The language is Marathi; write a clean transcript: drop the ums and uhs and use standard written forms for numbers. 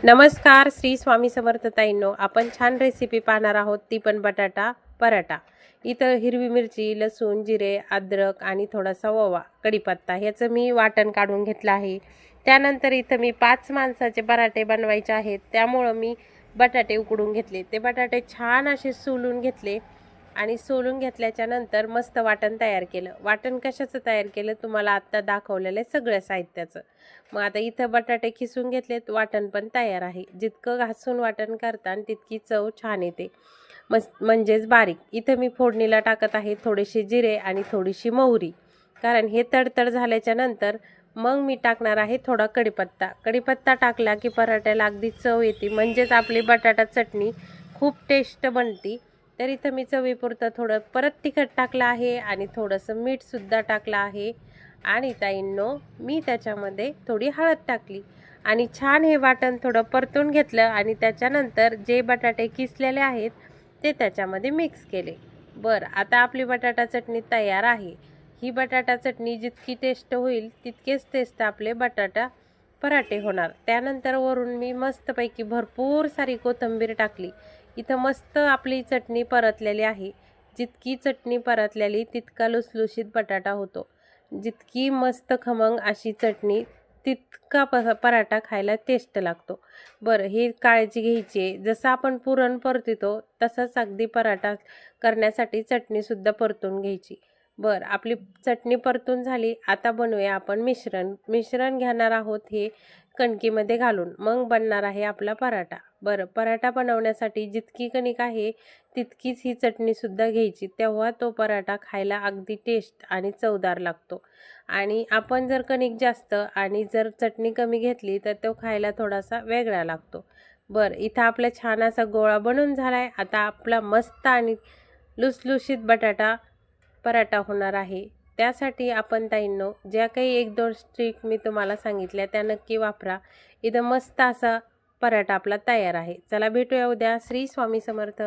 नमस्कार, श्री स्वामी समर्थ ताईंनो. आपण छान रेसिपी पाहणार आहोत, ती पण बटाटा पराठा. इथं हिरवी मिरची, लसूण, जिरे, अद्रक आणि थोडासा ओवा, कढीपत्ता ह्याचं मी वाटण काढून घेतलं आहे. त्यानंतर इथं मी 5 माणसाचे पराठे बनवायचे आहेत, त्यामुळं मी बटाटे उकडून घेतले. ते बटाटे छान असे सोलून घेतले आणि सोलून घेतल्याच्या नंतर मस्त वाटण तयार केलं. वाटण कशाचं तयार केलं तुम्हाला आत्ता दाखवलेलं आहे सगळ्या साहित्याचं. मग आता इथं बटाटे खिसून घेतलेत, वाटण पण तयार आहे. जितकं घासून वाटण करतान तितकी चव छान येते, म्हणजेच बारीक. इथं मी फोडणीला टाकत आहे थोडेसे जिरे आणि थोडीशी मोहरी, कारण हे तडतड झाल्याच्या नंतर मग मी टाकणार आहे थोडा कढीपत्ता. कढीपत्ता टाकला की पराठ्याला अगदी चव येते, म्हणजेच आपली बटाटा चटणी खूप टेस्ट बनते. तर इथं मी चवीपुरतं थोडं परत तिखट टाकलं आहे आणि थोडंसं मीठसुद्धा टाकलं आहे. आणि ताईंनो, मी त्याच्यामध्ये थोडी हळद टाकली आणि छान हे वाटण थोडं परतून घेतलं आणि त्याच्यानंतर जे बटाटे किसलेले आहेत ते त्याच्यामध्ये मिक्स केले. बरं, आता आपली बटाटा चटणी तयार आहे. ही बटाटा चटणी जितकी टेस्ट होईल तितकेच टेस्ट आपले बटाटा पराठे होणार. त्यानंतर वरून मी मस्तपैकी भरपूर सारी कोथिंबीर टाकली. इथं मस्त आपली चटणी परतलेली आहे. जितकी चटणी परतलेली तितका लुसलुशीत बटाटा होतो. जितकी मस्त खमंग अशी चटणी तितका पराठा खायला टेस्ट लागतो. बरं, ही काळजी घ्यायची आहे. जसं आपण पुरण परतितो तसंच अगदी पराठा करण्यासाठी चटणीसुद्धा परतून घ्यायची. बरं, आपली चटणी परतून झाली. आता बनवूया आपण मिश्रण घेणार आहोत हे कणकीमध्ये घालून, मग बनणार आहे आपला पराठा. बरं, पराठा बनवण्यासाठी जितकी कणिक आहे तितकीच ही चटणीसुद्धा घ्यायची, तेव्हा तो पराठा खायला अगदी टेस्ट आणि चवदार लागतो. आणि आपण जर कणिक जास्त आणि जर चटणी कमी घेतली तर तो खायला थोडासा वेगळा लागतो. बरं, इथं आपला छान असा गोळा बनून झाला आहे. आता आपला मस्त आणि लुसलुशीत बटाटा पराठा होणार आहे. त्यासाठी आपण ताईंनो ज्या काही 1-2 ट्रिक मी तुम्हाला सांगितल्या त्या नक्की वापरा. इथं मस्त असा पराठा आपला तयार आहे. चला भेटूया उद्या. श्री स्वामी समर्थ.